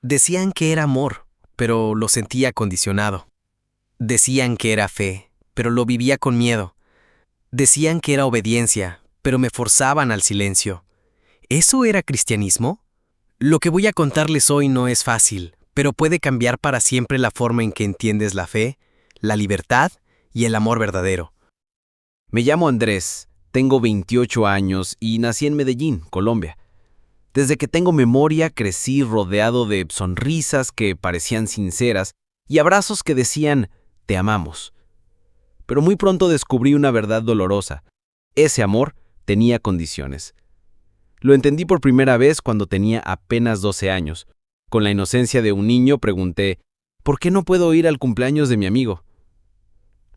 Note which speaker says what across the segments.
Speaker 1: Decían que era amor, pero lo sentía condicionado. Decían que era fe, pero lo vivía con miedo. Decían que era obediencia, pero me forzaban al silencio. ¿Eso era cristianismo? Lo que voy a contarles hoy no es fácil, pero puede cambiar para siempre la forma en que entiendes la fe, la libertad y el amor verdadero.
Speaker 2: Me llamo Andrés, tengo 28 años y nací en Medellín, Colombia. Desde que tengo memoria crecí rodeado de sonrisas que parecían sinceras y abrazos que decían, te amamos. Pero muy pronto descubrí una verdad dolorosa. Ese amor tenía condiciones. Lo entendí por primera vez cuando tenía apenas 12 años. Con la inocencia de un niño pregunté, ¿por qué no puedo ir al cumpleaños de mi amigo?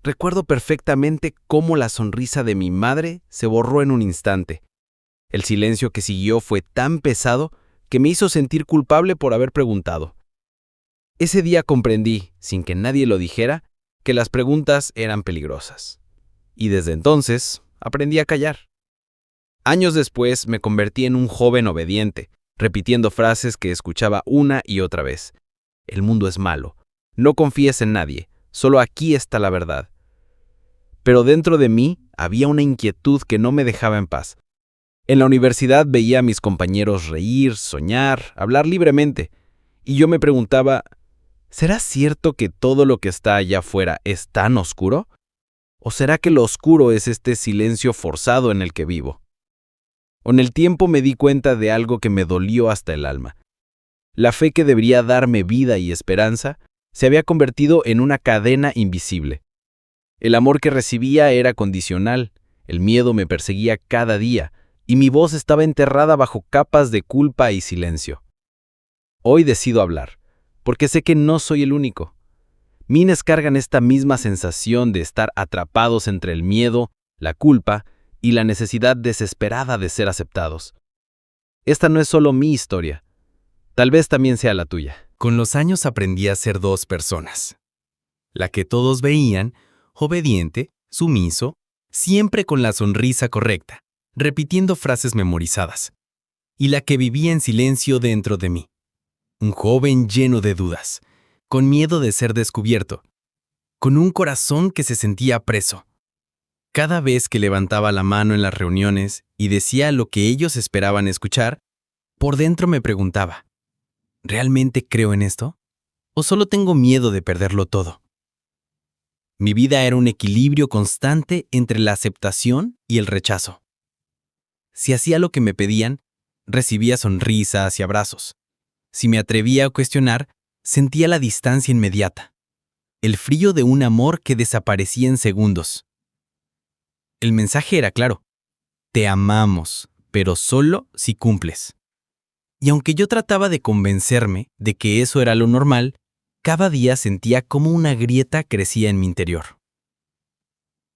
Speaker 2: Recuerdo perfectamente cómo la sonrisa de mi madre se borró en un instante. El silencio que siguió fue tan pesado que me hizo sentir culpable por haber preguntado. Ese día comprendí, sin que nadie lo dijera, que las preguntas eran peligrosas. Y desde entonces aprendí a callar. Años después me convertí en un joven obediente, repitiendo frases que escuchaba una y otra vez. El mundo es malo. No confíes en nadie. Solo aquí está la verdad. Pero dentro de mí había una inquietud que no me dejaba en paz. En la universidad veía a mis compañeros reír, soñar, hablar libremente, y yo me preguntaba, ¿será cierto que todo lo que está allá afuera es tan oscuro? ¿O será que lo oscuro es este silencio forzado en el que vivo? Con el tiempo me di cuenta de algo que me dolió hasta el alma. La fe que debería darme vida y esperanza se había convertido en una cadena invisible. El amor que recibía era condicional, el miedo me perseguía cada día, y mi voz estaba enterrada bajo capas de culpa y silencio. Hoy decido hablar, porque sé que no soy el único. Miles cargan esta misma sensación de estar atrapados entre el miedo, la culpa y la necesidad desesperada de ser aceptados. Esta no es solo mi historia, tal vez también sea la tuya.
Speaker 3: Con los años aprendí a ser dos personas. La que todos veían, obediente, sumiso, siempre con la sonrisa correcta, repitiendo frases memorizadas. Y la que vivía en silencio dentro de mí. Un joven lleno de dudas, con miedo de ser descubierto, con un corazón que se sentía preso. Cada vez que levantaba la mano en las reuniones y decía lo que ellos esperaban escuchar, por dentro me preguntaba, ¿realmente creo en esto? ¿O solo tengo miedo de perderlo todo? Mi vida era un equilibrio constante entre la aceptación y el rechazo. Si hacía lo que me pedían, recibía sonrisas y abrazos. Si me atrevía a cuestionar, sentía la distancia inmediata, el frío de un amor que desaparecía en segundos. El mensaje era claro, te amamos, pero solo si cumples. Y aunque yo trataba de convencerme de que eso era lo normal, cada día sentía como una grieta crecía en mi interior.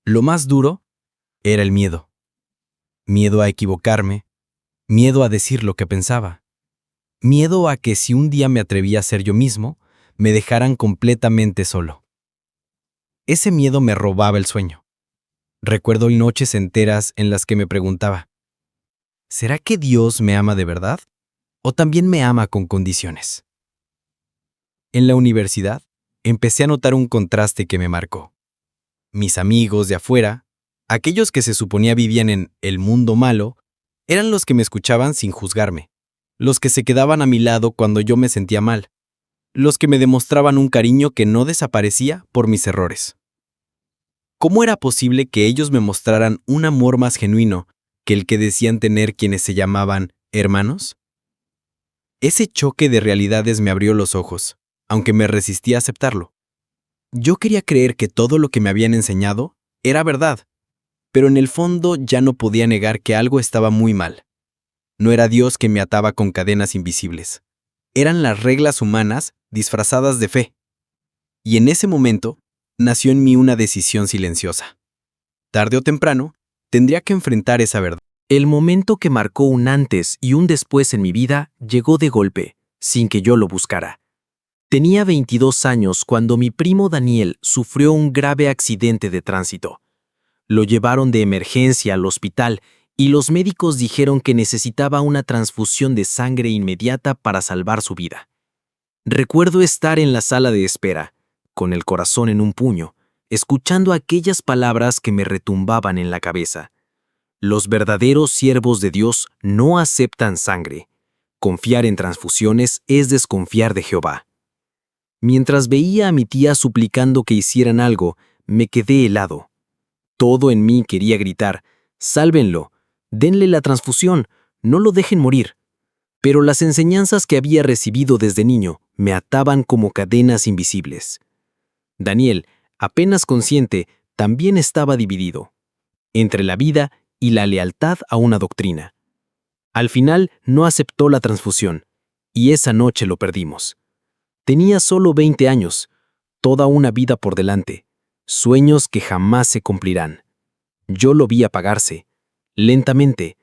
Speaker 3: Lo más duro era el miedo. Miedo a equivocarme, miedo a decir lo que pensaba. Miedo a que si un día me atrevía a ser yo mismo, me dejaran completamente solo. Ese miedo me robaba el sueño. Recuerdo noches enteras en las que me preguntaba, ¿será que Dios me ama de verdad? ¿O también me ama con condiciones? En la universidad, empecé a notar un contraste que me marcó. Mis amigos de afuera, aquellos que se suponía vivían en el mundo malo, eran los que me escuchaban sin juzgarme, los que se quedaban a mi lado cuando yo me sentía mal, los que me demostraban un cariño que no desaparecía por mis errores. ¿Cómo era posible que ellos me mostraran un amor más genuino que el que decían tener quienes se llamaban hermanos? Ese choque de realidades me abrió los ojos, aunque me resistía a aceptarlo. Yo quería creer que todo lo que me habían enseñado era verdad, pero en el fondo ya no podía negar que algo estaba muy mal. No era Dios que me ataba con cadenas invisibles. Eran las reglas humanas disfrazadas de fe. Y en ese momento nació en mí una decisión silenciosa. Tarde o temprano, tendría que enfrentar esa verdad. El momento que marcó un antes y un después en mi vida llegó de golpe, sin que yo lo buscara. Tenía 22 años cuando mi primo Daniel sufrió un grave accidente de tránsito. Lo llevaron de emergencia al hospital y los médicos dijeron que necesitaba una transfusión de sangre inmediata para salvar su vida.
Speaker 2: Recuerdo estar en la sala de espera, con el corazón en un puño, escuchando aquellas palabras que me retumbaban en la cabeza. Los verdaderos siervos de Dios no aceptan sangre. Confiar en transfusiones es desconfiar de Jehová. Mientras veía a mi tía suplicando que hicieran algo, me quedé helado. Todo en mí quería gritar: «Sálvenlo, denle la transfusión, no lo dejen morir». Pero las enseñanzas que había recibido desde niño me ataban como cadenas invisibles. Daniel, apenas consciente, también estaba dividido entre la vida y la lealtad a una doctrina. Al final no aceptó la transfusión, y esa noche lo perdimos. Tenía solo 20 años, toda una vida por delante, sueños que jamás se cumplirán. Yo lo vi apagarse, lentamente,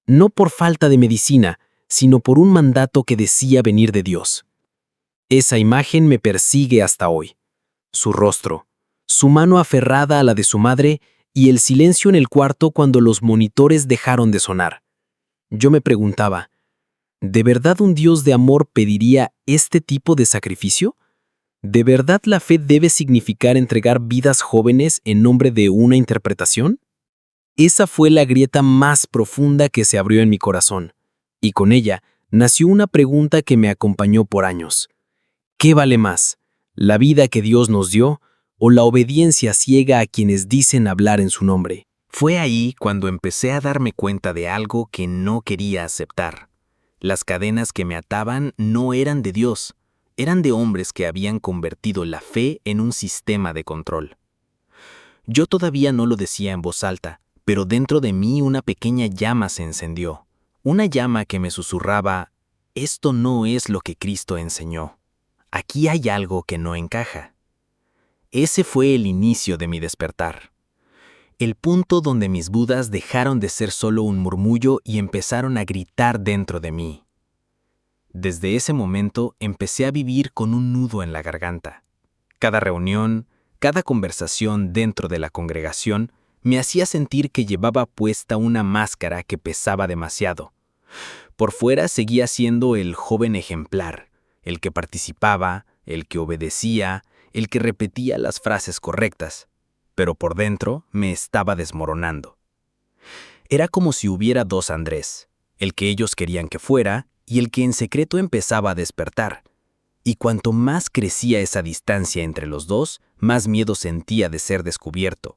Speaker 2: no por falta de medicina, sino por un mandato que decía venir de Dios. Esa imagen me persigue hasta hoy. Su rostro, su mano aferrada a la de su madre y el silencio en el cuarto cuando los monitores dejaron de sonar. Yo me preguntaba, ¿de verdad un Dios de amor pediría este tipo de sacrificio? ¿De verdad la fe debe significar entregar vidas jóvenes en nombre de una interpretación? Esa fue la grieta más profunda que se abrió en mi corazón, y con ella nació una pregunta que me acompañó por años. ¿Qué vale más, la vida que Dios nos dio o la obediencia ciega a quienes dicen hablar en su nombre?
Speaker 3: Fue ahí cuando empecé a darme cuenta de algo que no quería aceptar. Las cadenas que me ataban no eran de Dios, eran de hombres que habían convertido la fe en un sistema de control. Yo todavía no lo decía en voz alta, pero dentro de mí una pequeña llama se encendió, una llama que me susurraba: esto no es lo que Cristo enseñó. Aquí hay algo que no encaja. Ese fue el inicio de mi despertar. El punto donde mis dudas dejaron de ser solo un murmullo y empezaron a gritar dentro de mí. Desde ese momento empecé a vivir con un nudo en la garganta. Cada reunión, cada conversación dentro de la congregación me hacía sentir que llevaba puesta una máscara que pesaba demasiado. Por fuera seguía siendo el joven ejemplar, el que participaba, el que obedecía, el que repetía las frases correctas. Pero por dentro me estaba desmoronando. Era como si hubiera dos Andrés, el que ellos querían que fuera y el que en secreto empezaba a despertar. Y cuanto más crecía esa distancia entre los dos, más miedo sentía de ser descubierto.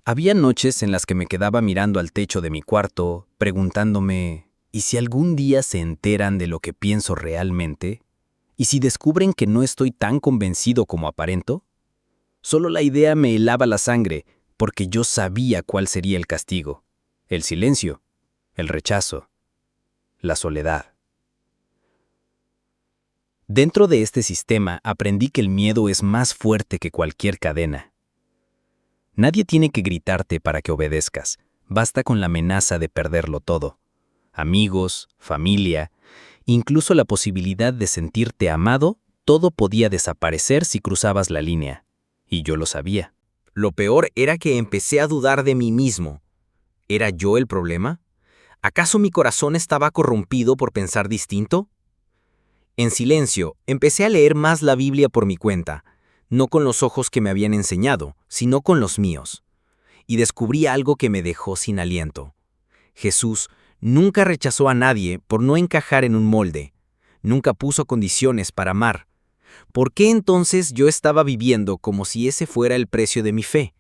Speaker 3: Había noches en las que me quedaba mirando al techo de mi cuarto, preguntándome: ¿y si algún día se enteran de lo que pienso realmente? ¿Y si descubren que no estoy tan convencido como aparento? Solo la idea me helaba la sangre, porque yo sabía cuál sería el castigo: el silencio, el rechazo, la soledad. Dentro de este sistema aprendí que el miedo es más fuerte que cualquier cadena. Nadie tiene que gritarte para que obedezcas, basta con la amenaza de perderlo todo. Amigos, familia, incluso la posibilidad de sentirte amado, todo podía desaparecer si cruzabas la línea. Y yo lo sabía.
Speaker 1: Lo peor era que empecé a dudar de mí mismo. ¿Era yo el problema? ¿Acaso mi corazón estaba corrompido por pensar distinto? En silencio, empecé a leer más la Biblia por mi cuenta, no con los ojos que me habían enseñado, sino con los míos. Y descubrí algo que me dejó sin aliento. Jesús nunca rechazó a nadie por no encajar en un molde. Nunca puso condiciones para amar. ¿Por qué entonces yo estaba viviendo como si ese fuera el precio de mi fe?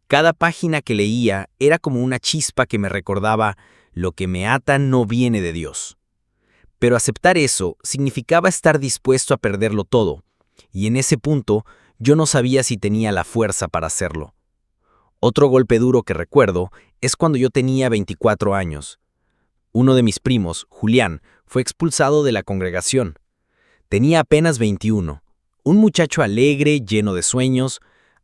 Speaker 1: Cada página que leía era como una chispa que me recordaba: lo que me ata no viene de Dios. Pero aceptar eso significaba estar dispuesto a perderlo todo, y en ese punto yo no sabía si tenía la fuerza para hacerlo. Otro golpe duro que recuerdo es cuando yo tenía 24 años. Uno de mis primos, Julián, fue expulsado de la congregación. Tenía apenas 21. Un muchacho alegre, lleno de sueños.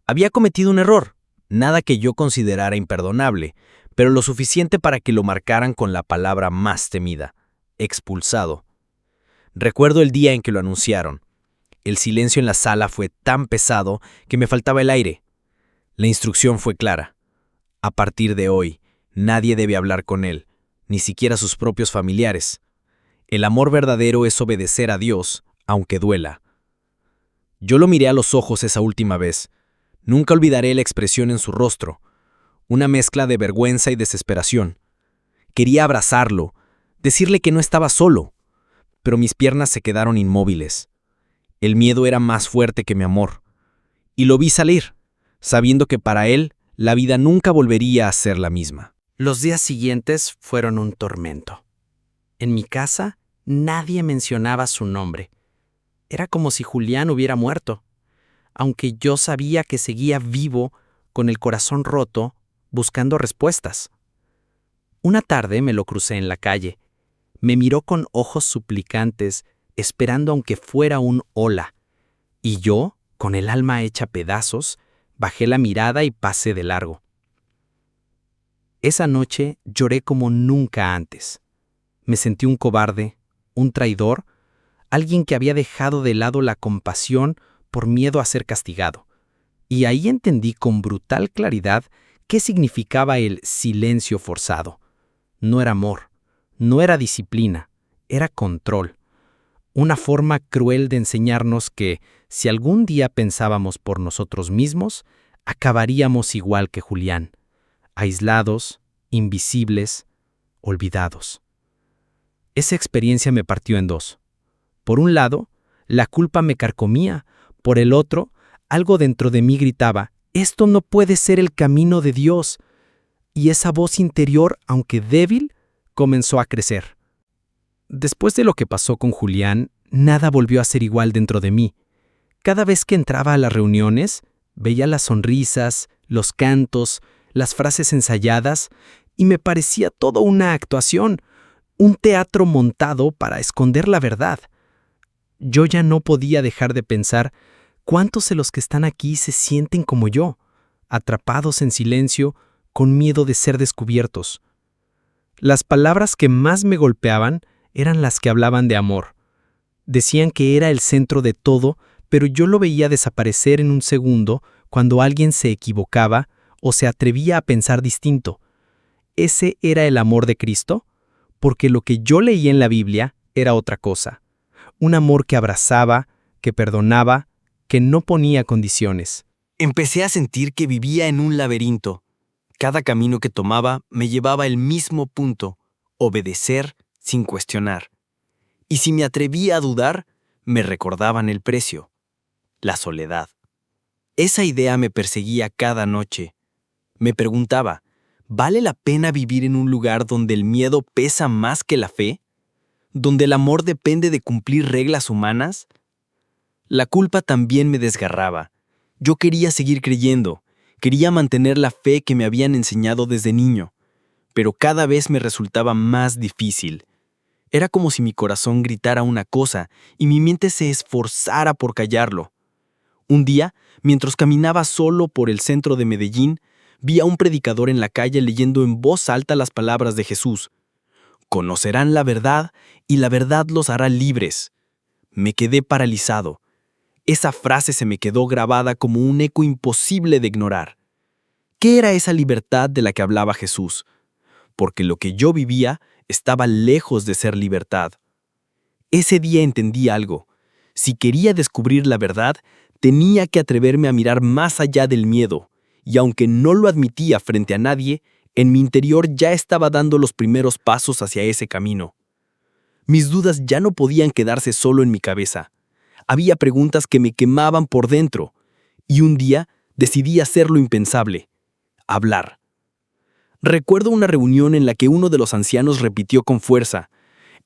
Speaker 1: Había cometido un error, nada que yo considerara imperdonable, pero lo suficiente para que lo marcaran con la palabra más temida: expulsado. Recuerdo el día en que lo anunciaron. El silencio en la sala fue tan pesado que me faltaba el aire. La instrucción fue clara: a partir de hoy, nadie debe hablar con él, ni siquiera sus propios familiares.
Speaker 2: El amor verdadero es obedecer a Dios, aunque duela. Yo lo miré a los ojos esa última vez. Nunca olvidaré la expresión en su rostro, una mezcla de vergüenza y desesperación. Quería abrazarlo, decirle que no estaba solo, pero mis piernas se quedaron inmóviles. El miedo era más fuerte que mi amor. Y lo vi salir, sabiendo que para él la vida nunca volvería a ser la misma.
Speaker 1: Los días siguientes fueron un tormento. En mi casa, nadie mencionaba su nombre. Era como si Julián hubiera muerto, aunque yo sabía que seguía vivo, con el corazón roto, buscando respuestas. Una tarde me lo crucé en la calle. Me miró con ojos suplicantes, esperando aunque fuera un hola. Y yo, con el alma hecha pedazos, bajé la mirada y pasé de largo. Esa noche lloré como nunca antes. Me sentí un cobarde, un traidor, alguien que había dejado de lado la compasión por miedo a ser castigado. Y ahí entendí con brutal claridad qué significaba el silencio forzado. No era amor, no era disciplina, era control. Una forma cruel de enseñarnos que, si algún día pensábamos por nosotros mismos, acabaríamos igual que Julián, aislados, invisibles, olvidados. Esa experiencia me partió en dos. Por un lado, la culpa me carcomía, por el otro, algo dentro de mí gritaba, «Esto no puede ser el camino de Dios». Y esa voz interior, aunque débil, comenzó a crecer. Después de lo que pasó con Julián, nada volvió a ser igual dentro de mí. Cada vez que entraba a las reuniones, veía las sonrisas, los cantos, las frases ensayadas, y me parecía todo una actuación, un teatro montado para esconder la verdad. Yo ya no podía dejar de pensar cuántos de los que están aquí se sienten como yo, atrapados en silencio, con miedo de ser descubiertos. Las palabras que más me golpeaban eran las que hablaban de amor. Decían que era el centro de todo, pero yo lo veía desaparecer en un segundo cuando alguien se equivocaba o se atrevía a pensar distinto. ¿Ese era el amor de Cristo? Porque lo que yo leí en la Biblia era otra cosa. Un amor que abrazaba, que perdonaba, que no ponía condiciones.
Speaker 4: Empecé a sentir que vivía en un laberinto. Cada camino que tomaba me llevaba al mismo punto, obedecer sin cuestionar. Y si me atrevía a dudar, me recordaban el precio, la soledad. Esa idea me perseguía cada noche. Me preguntaba, ¿vale la pena vivir en un lugar donde el miedo pesa más que la fe? ¿Donde el amor depende de cumplir reglas humanas? La culpa también me desgarraba. Yo quería seguir creyendo, quería mantener la fe que me habían enseñado desde niño, pero cada vez me resultaba más difícil. Era como si mi corazón gritara una cosa y mi mente se esforzara por callarlo. Un día, mientras caminaba solo por el centro de Medellín, vi a un predicador en la calle leyendo en voz alta las palabras de Jesús. Conocerán la verdad y la verdad los hará libres. Me quedé paralizado. Esa frase se me quedó grabada como un eco imposible de ignorar. ¿Qué era esa libertad de la que hablaba Jesús? Porque lo que yo vivía estaba lejos de ser libertad. Ese día entendí algo. Si quería descubrir la verdad, tenía que atreverme a mirar más allá del miedo, y aunque no lo admitía frente a nadie, en mi interior ya estaba dando los primeros pasos hacia ese camino. Mis dudas ya no podían quedarse solo en mi cabeza. Había preguntas que me quemaban por dentro, y un día decidí hacer lo impensable: hablar. Recuerdo una reunión en la que uno de los ancianos repitió con fuerza: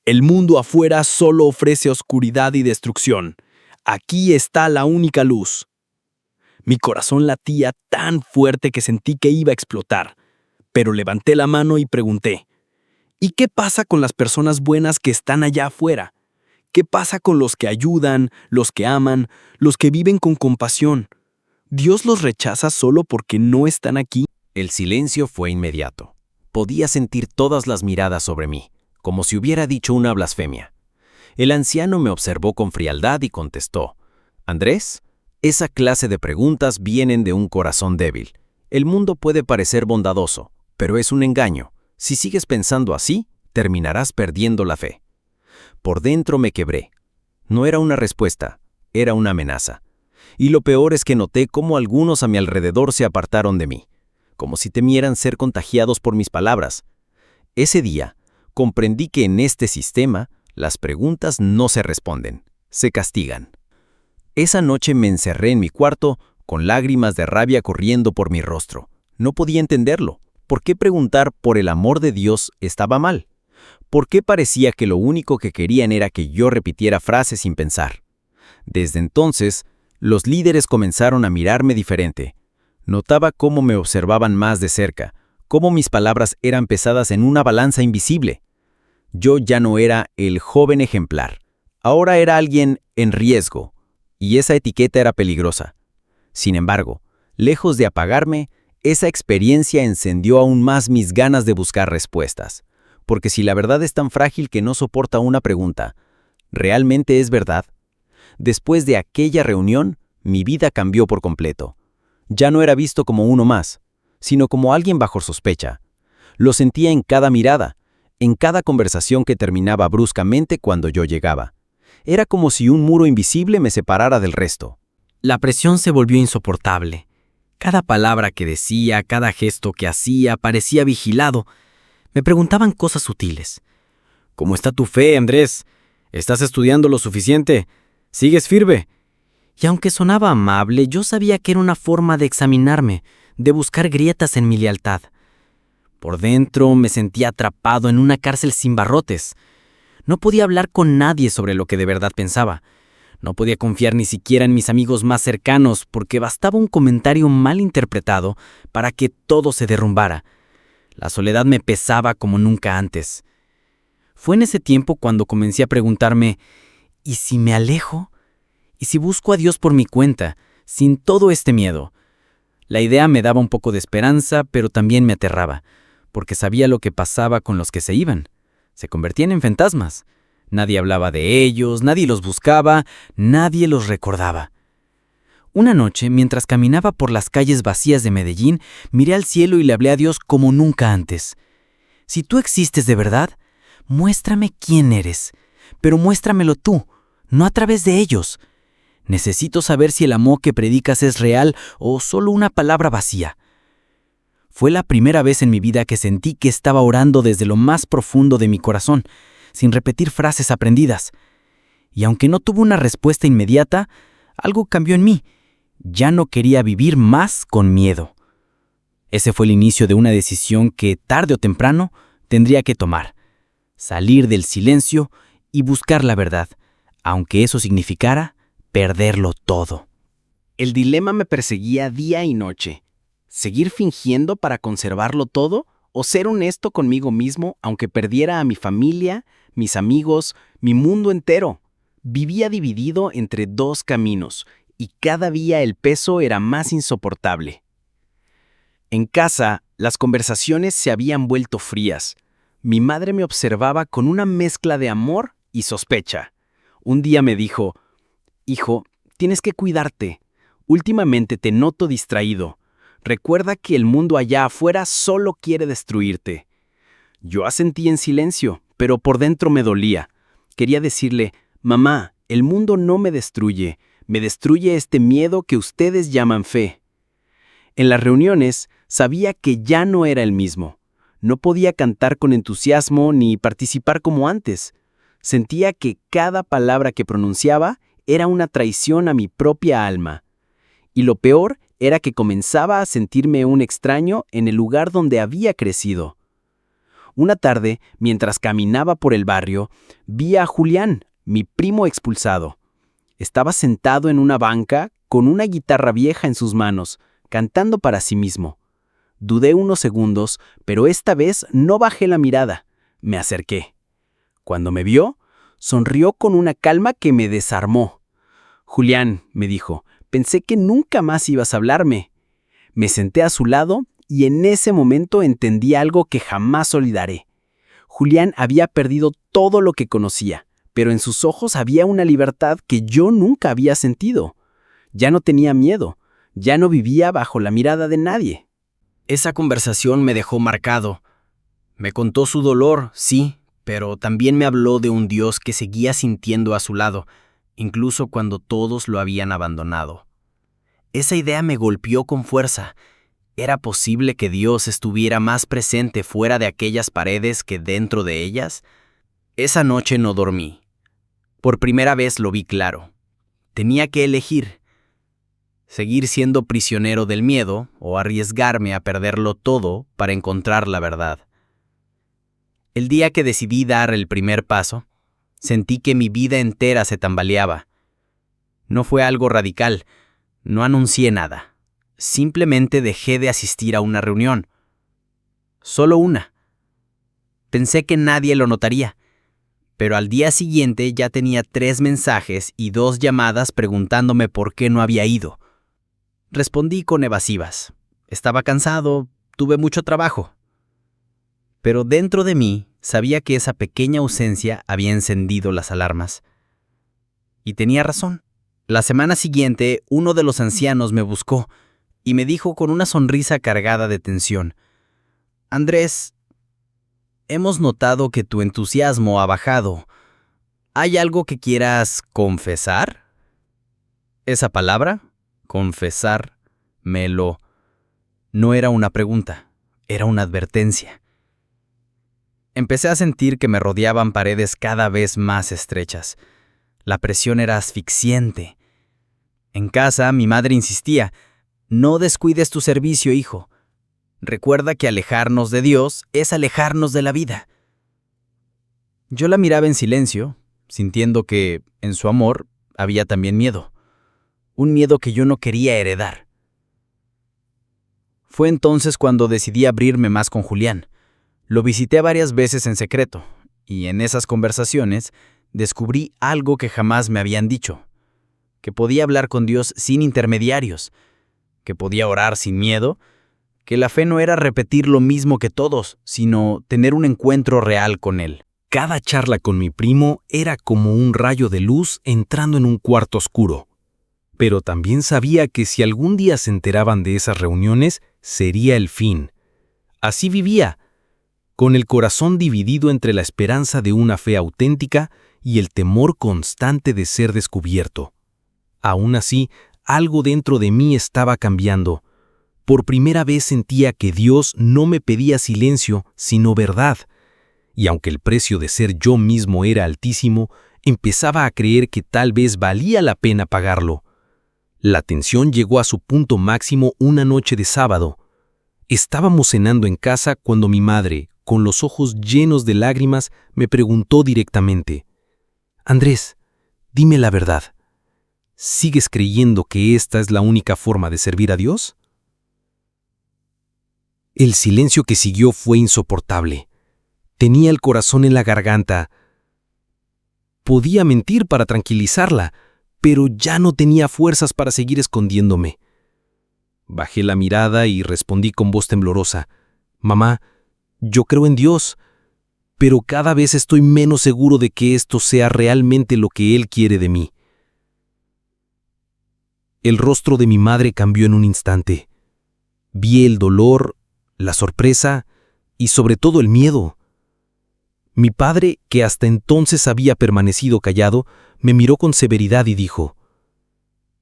Speaker 4: «El mundo afuera solo ofrece oscuridad y destrucción. Aquí está la única luz». Mi corazón latía tan fuerte que sentí que iba a explotar, pero levanté la mano y pregunté: ¿y qué pasa con las personas buenas que están allá afuera? ¿Qué pasa con los que ayudan, los que aman, los que viven con compasión? ¿Dios los rechaza solo porque no están aquí?
Speaker 2: El silencio fue inmediato. Podía sentir todas las miradas sobre mí, como si hubiera dicho una blasfemia. El anciano me observó con frialdad y contestó: «Andrés, esa clase de preguntas vienen de un corazón débil. El mundo puede parecer bondadoso, pero es un engaño. Si sigues pensando así, terminarás perdiendo la fe». Por dentro me quebré. No era una respuesta, era una amenaza. Y lo peor es que noté cómo algunos a mi alrededor se apartaron de mí, como si temieran ser contagiados por mis palabras. Ese día, comprendí que en este sistema, las preguntas no se responden, se castigan. Esa noche me encerré en mi cuarto, con lágrimas de rabia corriendo por mi rostro. No podía entenderlo. ¿Por qué preguntar por el amor de Dios estaba mal? ¿Por qué parecía que lo único que querían era que yo repitiera frases sin pensar? Desde entonces, los líderes comenzaron a mirarme diferente. Notaba cómo me observaban más de cerca, cómo mis palabras eran pesadas en una balanza invisible. Yo ya no era el joven ejemplar. Ahora era alguien en riesgo, y esa etiqueta era peligrosa. Sin embargo, lejos de apagarme, esa experiencia encendió aún más mis ganas de buscar respuestas. Porque si la verdad es tan frágil que no soporta una pregunta, ¿realmente es verdad? Después de aquella reunión, mi vida cambió por completo. Ya no era visto como uno más, sino como alguien bajo sospecha. Lo sentía en cada mirada, en cada conversación que terminaba bruscamente cuando yo llegaba. Era como si un muro invisible me separara del resto.
Speaker 1: La presión se volvió insoportable. Cada palabra que decía, cada gesto que hacía, parecía vigilado. Me preguntaban cosas sutiles.
Speaker 4: ¿Cómo está tu fe, Andrés? ¿Estás estudiando lo suficiente? ¿Sigues firme?
Speaker 1: Y aunque sonaba amable, yo sabía que era una forma de examinarme, de buscar grietas en mi lealtad. Por dentro me sentía atrapado en una cárcel sin barrotes. No podía hablar con nadie sobre lo que de verdad pensaba. No podía confiar ni siquiera en mis amigos más cercanos porque bastaba un comentario mal interpretado para que todo se derrumbara. La soledad me pesaba como nunca antes. Fue en ese tiempo cuando comencé a preguntarme, ¿y si me alejo? ¿Y si busco a Dios por mi cuenta, sin todo este miedo? La idea me daba un poco de esperanza, pero también me aterraba, porque sabía lo que pasaba con los que se iban. Se convertían en fantasmas. Nadie hablaba de ellos, nadie los buscaba, nadie los recordaba. Una noche, mientras caminaba por las calles vacías de Medellín, miré al cielo y le hablé a Dios como nunca antes. Si tú existes de verdad, muéstrame quién eres, pero muéstramelo tú, no a través de ellos. Necesito saber si el amor que predicas es real o solo una palabra vacía. Fue la primera vez en mi vida que sentí que estaba orando desde lo más profundo de mi corazón, sin repetir frases aprendidas. Y aunque no tuve una respuesta inmediata, algo cambió en mí. Ya no quería vivir más con miedo. Ese fue el inicio de una decisión que, tarde o temprano, tendría que tomar. Salir del silencio y buscar la verdad, aunque eso significara perderlo todo.
Speaker 2: El dilema me perseguía día y noche. ¿Seguir fingiendo para conservarlo todo o ser honesto conmigo mismo aunque perdiera a mi familia, mis amigos, mi mundo entero? Vivía dividido entre dos caminos y cada día el peso era más insoportable. En casa, las conversaciones se habían vuelto frías. Mi madre me observaba con una mezcla de amor y sospecha. Un día me dijo, «Hijo, tienes que cuidarte. Últimamente te noto distraído. Recuerda que el mundo allá afuera solo quiere destruirte». Yo asentí en silencio, pero por dentro me dolía. Quería decirle, «Mamá, el mundo no me destruye este miedo que ustedes llaman fe». En las reuniones, sabía que ya no era el mismo. No podía cantar con entusiasmo ni participar como antes. Sentía que cada palabra que pronunciaba era una traición a mi propia alma. Y lo peor era que comenzaba a sentirme un extraño en el lugar donde había crecido. Una tarde, mientras caminaba por el barrio, vi a Julián, mi primo expulsado. Estaba sentado en una banca con una guitarra vieja en sus manos, cantando para sí mismo. Dudé unos segundos, pero esta vez no bajé la mirada. Me acerqué. Cuando me vio, sonrió con una calma que me desarmó. «Julián», me dijo, «pensé que nunca más ibas a hablarme». Me senté a su lado y en ese momento entendí algo que jamás olvidaré. Julián había perdido todo lo que conocía, pero en sus ojos había una libertad que yo nunca había sentido. Ya no tenía miedo, ya no vivía bajo la mirada de nadie.
Speaker 1: Esa conversación me dejó marcado. Me contó su dolor, sí, pero también me habló de un Dios que seguía sintiendo a su lado, incluso cuando todos lo habían abandonado. Esa idea me golpeó con fuerza. ¿Era posible que Dios estuviera más presente fuera de aquellas paredes que dentro de ellas? Esa noche no dormí. Por primera vez lo vi claro. Tenía que elegir: seguir siendo prisionero del miedo o arriesgarme a perderlo todo para encontrar la verdad. El día que decidí dar el primer paso, sentí que mi vida entera se tambaleaba. No fue algo radical, no anuncié nada. Simplemente dejé de asistir a una reunión. Solo una. Pensé que nadie lo notaría, pero al día siguiente ya tenía 3 mensajes y 2 llamadas preguntándome por qué no había ido. Respondí con evasivas. Estaba cansado, tuve mucho trabajo. Pero dentro de mí sabía que esa pequeña ausencia había encendido las alarmas. Y tenía razón. La semana siguiente, uno de los ancianos me buscó y me dijo con una sonrisa cargada de tensión: Andrés, hemos notado que tu entusiasmo ha bajado. ¿Hay algo que quieras confesar? Esa palabra, confesar, no era una pregunta, era una advertencia. Empecé a sentir que me rodeaban paredes cada vez más estrechas. La presión era asfixiante. En casa, mi madre insistía: no descuides tu servicio, hijo. Recuerda que alejarnos de Dios es alejarnos de la vida. Yo la miraba en silencio, sintiendo que, en su amor, había también miedo. Un miedo que yo no quería heredar. Fue entonces cuando decidí abrirme más con Julián. Lo visité varias veces en secreto, y en esas conversaciones descubrí algo que jamás me habían dicho: que podía hablar con Dios sin intermediarios, que podía orar sin miedo, que la fe no era repetir lo mismo que todos, sino tener un encuentro real con Él.
Speaker 3: Cada charla con mi primo era como un rayo de luz entrando en un cuarto oscuro. Pero también sabía que si algún día se enteraban de esas reuniones, sería el fin. Así vivía, con el corazón dividido entre la esperanza de una fe auténtica y el temor constante de ser descubierto. Aún así, algo dentro de mí estaba cambiando. Por primera vez sentía que Dios no me pedía silencio, sino verdad. Y aunque el precio de ser yo mismo era altísimo, empezaba a creer que tal vez valía la pena pagarlo. La tensión llegó a su punto máximo una noche de sábado. Estábamos cenando en casa cuando mi madre, con los ojos llenos de lágrimas, me preguntó directamente: Andrés, dime la verdad. ¿Sigues creyendo que esta es la única forma de servir a Dios? El silencio que siguió fue insoportable. Tenía el corazón en la garganta. Podía mentir para tranquilizarla, pero ya no tenía fuerzas para seguir escondiéndome. Bajé la mirada y respondí con voz temblorosa: Mamá, yo creo en Dios, pero cada vez estoy menos seguro de que esto sea realmente lo que Él quiere de mí. El rostro de mi madre cambió en un instante. Vi el dolor, la sorpresa y sobre todo el miedo. Mi padre, que hasta entonces había permanecido callado, me miró con severidad y dijo: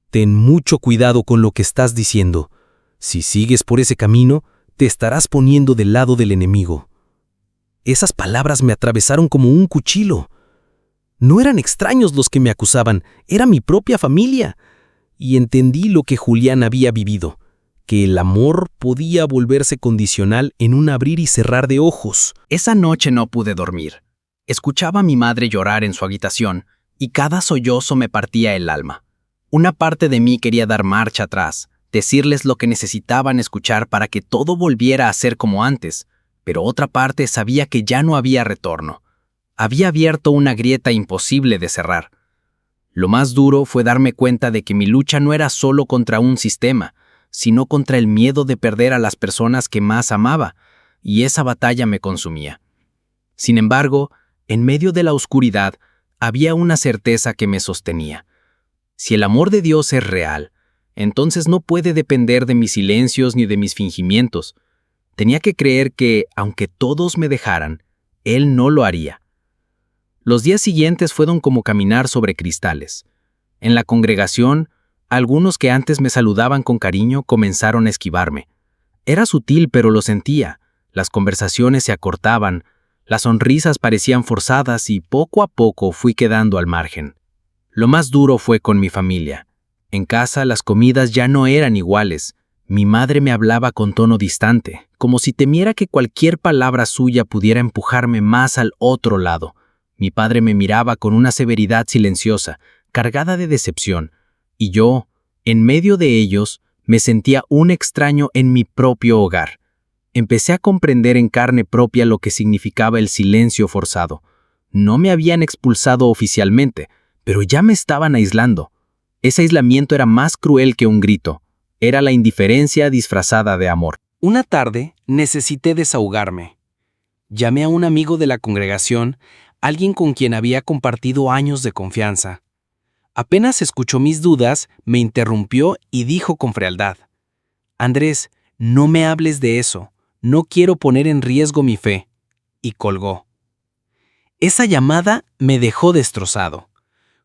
Speaker 3: Ten mucho cuidado con lo que estás diciendo. Si sigues por ese camino, te estarás poniendo del lado del enemigo. Esas palabras me atravesaron como un cuchillo. No eran extraños los que me acusaban, era mi propia familia. Y entendí lo que Julián había vivido, que el amor podía volverse condicional en un abrir y cerrar de ojos.
Speaker 1: Esa noche no pude dormir. Escuchaba a mi madre llorar en su habitación y cada sollozo me partía el alma. Una parte de mí quería dar marcha atrás, decirles lo que necesitaban escuchar para que todo volviera a ser como antes, pero otra parte sabía que ya no había retorno. Había abierto una grieta imposible de cerrar. Lo más duro fue darme cuenta de que mi lucha no era solo contra un sistema, sino contra el miedo de perder a las personas que más amaba, y esa batalla me consumía. Sin embargo, en medio de la oscuridad, había una certeza que me sostenía. Si el amor de Dios es real, entonces no puede depender de mis silencios ni de mis fingimientos. Tenía que creer que, aunque todos me dejaran, Él no lo haría.
Speaker 2: Los días siguientes fueron como caminar sobre cristales. En la congregación, algunos que antes me saludaban con cariño comenzaron a esquivarme. Era sutil, pero lo sentía. Las conversaciones se acortaban, las sonrisas parecían forzadas y poco a poco fui quedando al margen. Lo más duro fue con mi familia. En casa las comidas ya no eran iguales. Mi madre me hablaba con tono distante, como si temiera que cualquier palabra suya pudiera empujarme más al otro lado. Mi padre me miraba con una severidad silenciosa, cargada de decepción, y yo, en medio de ellos, me sentía un extraño en mi propio hogar. Empecé a comprender en carne propia lo que significaba el silencio forzado. No me habían expulsado oficialmente, pero ya me estaban aislando. Ese aislamiento era más cruel que un grito. Era la indiferencia disfrazada de amor.
Speaker 4: Una tarde necesité desahogarme. Llamé a un amigo de la congregación, alguien con quien había compartido años de confianza. Apenas escuchó mis dudas, me interrumpió y dijo con frialdad: «Andrés, no me hables de eso. No quiero poner en riesgo mi fe». Y colgó. Esa llamada me dejó destrozado.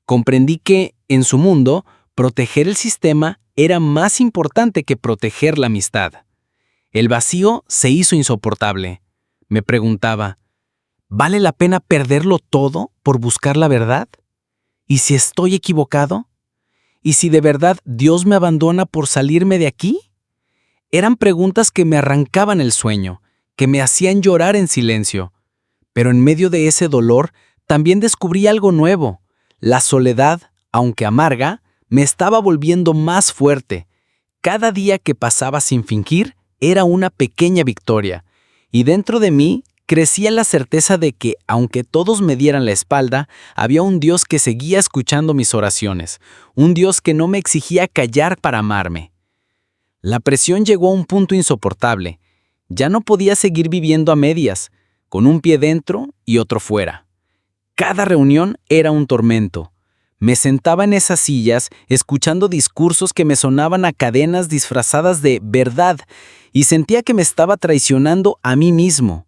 Speaker 4: Comprendí que, en su mundo, proteger el sistema era más importante que proteger la amistad. El vacío se hizo insoportable. Me preguntaba, ¿vale la pena perderlo todo por buscar la verdad? ¿Y si estoy equivocado? ¿Y si de verdad Dios me abandona por salirme de aquí? Eran preguntas que me arrancaban el sueño, que me hacían llorar en silencio. Pero en medio de ese dolor también descubrí algo nuevo. La soledad, aunque amarga, me estaba volviendo más fuerte. Cada día que pasaba sin fingir era una pequeña victoria, y dentro de mí crecía la certeza de que, aunque todos me dieran la espalda, había un Dios que seguía escuchando mis oraciones, un Dios que no me exigía callar para amarme. La presión llegó a un punto insoportable. Ya no podía seguir viviendo a medias, con un pie dentro y otro fuera. Cada reunión era un tormento. Me sentaba en esas sillas escuchando discursos que me sonaban a cadenas disfrazadas de verdad y sentía que me estaba traicionando a mí mismo.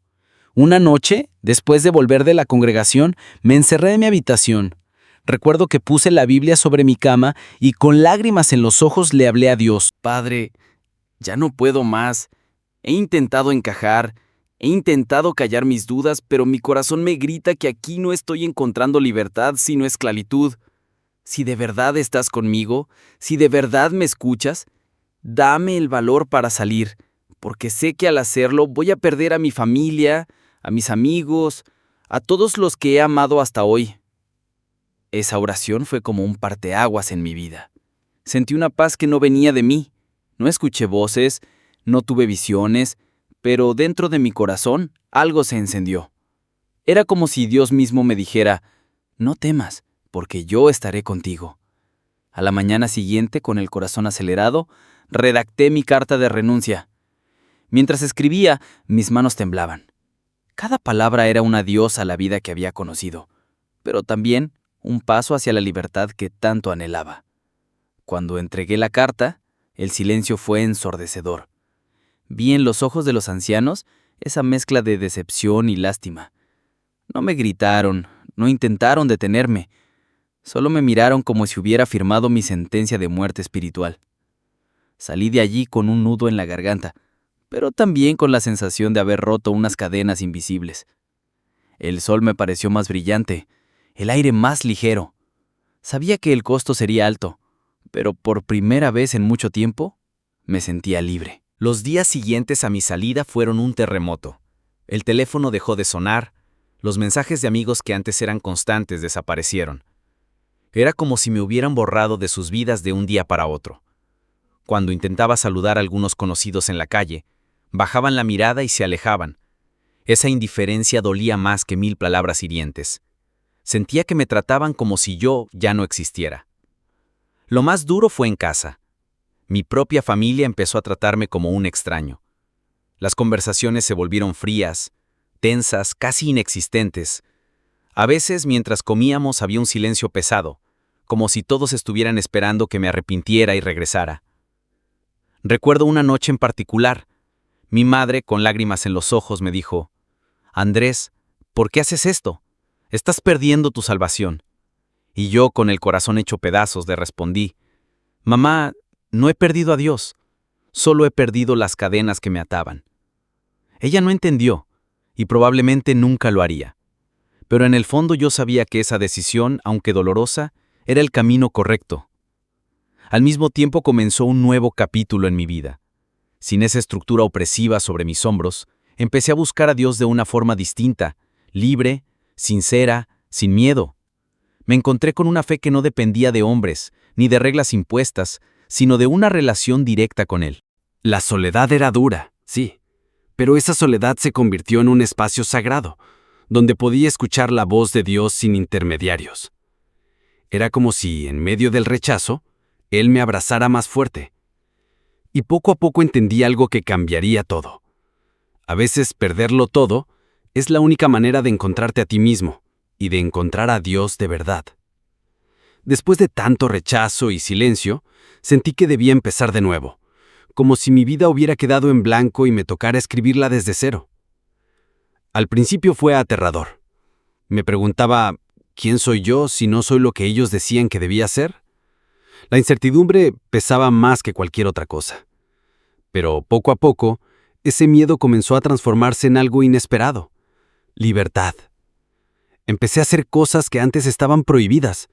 Speaker 4: Una noche, después de volver de la congregación, me encerré en mi habitación. Recuerdo que puse la Biblia sobre mi cama y con lágrimas en los ojos le hablé a Dios.
Speaker 2: Padre, ya no puedo más. He intentado encajar, he intentado callar mis dudas, pero mi corazón me grita que aquí no estoy encontrando libertad, sino esclavitud. Si de verdad estás conmigo, si de verdad me escuchas, dame el valor para salir, porque sé que al hacerlo voy a perder a mi familia, a mis amigos, a todos los que he amado hasta hoy. Esa oración fue como un parteaguas en mi vida. Sentí una paz que no venía de mí. No escuché voces, no tuve visiones, pero dentro de mi corazón algo se encendió. Era como si Dios mismo me dijera, no temas, porque yo estaré contigo. A la mañana siguiente, con el corazón acelerado, redacté mi carta de renuncia. Mientras escribía, mis manos temblaban. Cada palabra era un adiós a la vida que había conocido, pero también un paso hacia la libertad que tanto anhelaba. Cuando entregué la carta, el silencio fue ensordecedor. Vi en los ojos de los ancianos esa mezcla de decepción y lástima. No me gritaron, no intentaron detenerme. Solo me miraron como si hubiera firmado mi sentencia de muerte espiritual. Salí de allí con un nudo en la garganta, pero también con la sensación de haber roto unas cadenas invisibles. El sol me pareció más brillante, el aire más ligero. Sabía que el costo sería alto, pero por primera vez en mucho tiempo me sentía libre.
Speaker 3: Los días siguientes a mi salida fueron un terremoto. El teléfono dejó de sonar, los mensajes de amigos que antes eran constantes desaparecieron. Era como si me hubieran borrado de sus vidas de un día para otro. Cuando intentaba saludar a algunos conocidos en la calle, bajaban la mirada y se alejaban. Esa indiferencia dolía más que 1000 palabras hirientes. Sentía que me trataban como si yo ya no existiera. Lo más duro fue en casa. Mi propia familia empezó a tratarme como un extraño. Las conversaciones se volvieron frías, tensas, casi inexistentes. A veces, mientras comíamos, había un silencio pesado, como si todos estuvieran esperando que me arrepintiera y regresara. Recuerdo una noche en particular. Mi madre, con lágrimas en los ojos, me dijo, «Andrés, ¿por qué haces esto?
Speaker 2: estás perdiendo tu salvación. Y yo, con el corazón hecho pedazos, le respondí, mamá, no he perdido a Dios, solo he perdido las cadenas que me ataban. Ella no entendió, y probablemente nunca lo haría. Pero en el fondo yo sabía que esa decisión, aunque dolorosa, era el camino correcto. Al mismo tiempo comenzó un nuevo capítulo en mi vida. Sin esa estructura opresiva sobre mis hombros, empecé a buscar a Dios de una forma distinta, libre, sincera, sin miedo. Me encontré con una fe que no dependía de hombres, ni de reglas impuestas, sino de una relación directa con Él.
Speaker 5: La soledad era dura, sí, pero esa soledad se convirtió en un espacio sagrado, donde podía escuchar la voz de Dios sin intermediarios. Era como si, en medio del rechazo, Él me abrazara más fuerte. Y poco a poco entendí algo que cambiaría todo. A veces perderlo todo es la única manera de encontrarte a ti mismo y de encontrar a Dios de verdad. Después de tanto rechazo y silencio, sentí que debía empezar de nuevo, como si mi vida hubiera quedado en blanco y me tocara escribirla desde cero. Al principio fue aterrador. Me preguntaba, ¿quién soy yo si no soy lo que ellos decían que debía ser? La incertidumbre pesaba más que cualquier otra cosa. Pero poco a poco, ese miedo comenzó a transformarse en algo inesperado. Libertad. Empecé a hacer cosas que antes estaban prohibidas.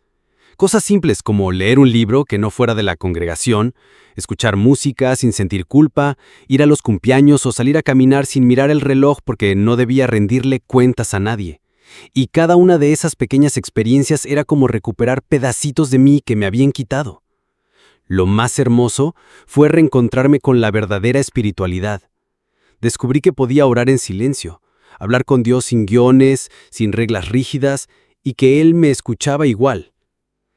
Speaker 5: Cosas simples como leer un libro que no fuera de la congregación, escuchar música sin sentir culpa, ir a los cumpleaños o salir a caminar sin mirar el reloj porque no debía rendirle cuentas a nadie. Y cada una de esas pequeñas experiencias era como recuperar pedacitos de mí que me habían quitado. Lo más hermoso fue reencontrarme con la verdadera espiritualidad. Descubrí que podía orar en silencio, hablar con Dios sin guiones, sin reglas rígidas, y que Él me escuchaba igual.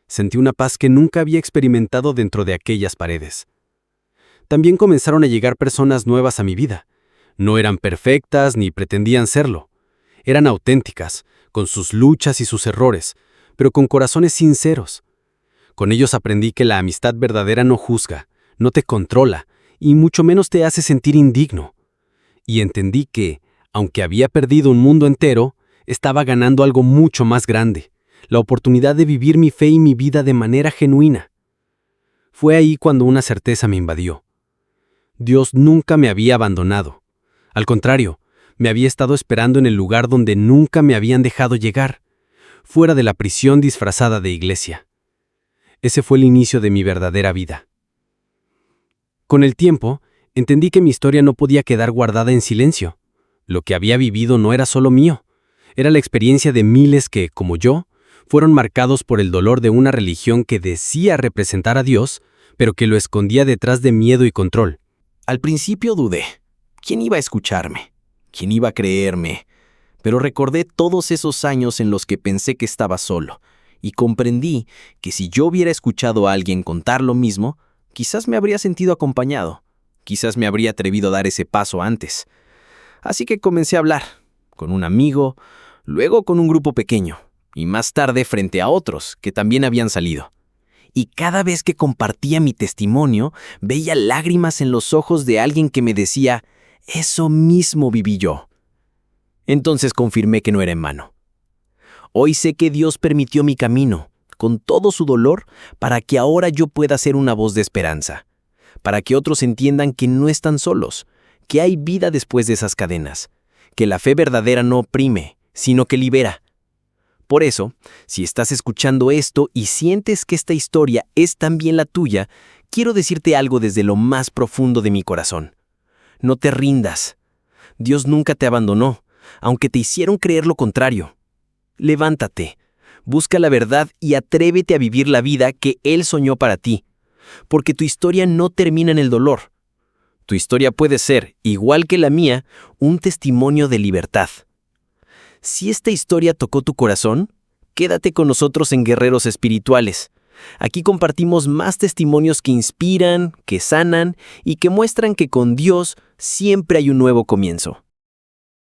Speaker 5: Sentí una paz que nunca había experimentado dentro de aquellas paredes. También comenzaron a llegar personas nuevas a mi vida. No eran perfectas ni pretendían serlo. Eran auténticas, con sus luchas y sus errores, pero con corazones sinceros. Con ellos aprendí que la amistad verdadera no juzga, no te controla, y mucho menos te hace sentir indigno. Y entendí que, aunque había perdido un mundo entero, estaba ganando algo mucho más grande, la oportunidad de vivir mi fe y mi vida de manera genuina. Fue ahí cuando una certeza me invadió. Dios nunca me había abandonado. Al contrario, me había estado esperando en el lugar donde nunca me habían dejado llegar, fuera de la prisión disfrazada de iglesia. Ese fue el inicio de mi verdadera vida. Con el tiempo, entendí que mi historia no podía quedar guardada en silencio. Lo que había vivido no era solo mío, era la experiencia de miles que, como yo, fueron marcados por el dolor de una religión que decía representar a Dios, pero que lo escondía detrás de miedo y control.
Speaker 4: Al principio dudé. ¿Quién iba a escucharme? ¿Quién iba a creerme? Pero recordé todos esos años en los que pensé que estaba solo, y comprendí que si yo hubiera escuchado a alguien contar lo mismo, quizás me habría sentido acompañado, quizás me habría atrevido a dar ese paso antes. Así que comencé a hablar, con un amigo, luego con un grupo pequeño, y más tarde frente a otros que también habían salido. Y cada vez que compartía mi testimonio, veía lágrimas en los ojos de alguien que me decía, eso mismo viví yo. Entonces confirmé que no era en vano. Hoy sé que Dios permitió mi camino, con todo su dolor, para que ahora yo pueda ser una voz de esperanza, para que otros entiendan que no están solos, que hay vida después de esas cadenas, que la fe verdadera no oprime, sino que libera. Por eso, si estás escuchando esto y sientes que esta historia es también la tuya, quiero decirte algo desde lo más profundo de mi corazón. No te rindas. Dios nunca te abandonó, aunque te hicieron creer lo contrario. Levántate, busca la verdad y atrévete a vivir la vida que Él soñó para ti, porque tu historia no termina en el dolor. Tu historia puede ser, igual que la mía, un testimonio de libertad. Si esta historia tocó tu corazón, quédate con nosotros en Guerreros Espirituales. Aquí compartimos más testimonios que inspiran, que sanan y que muestran que con Dios siempre hay un nuevo comienzo.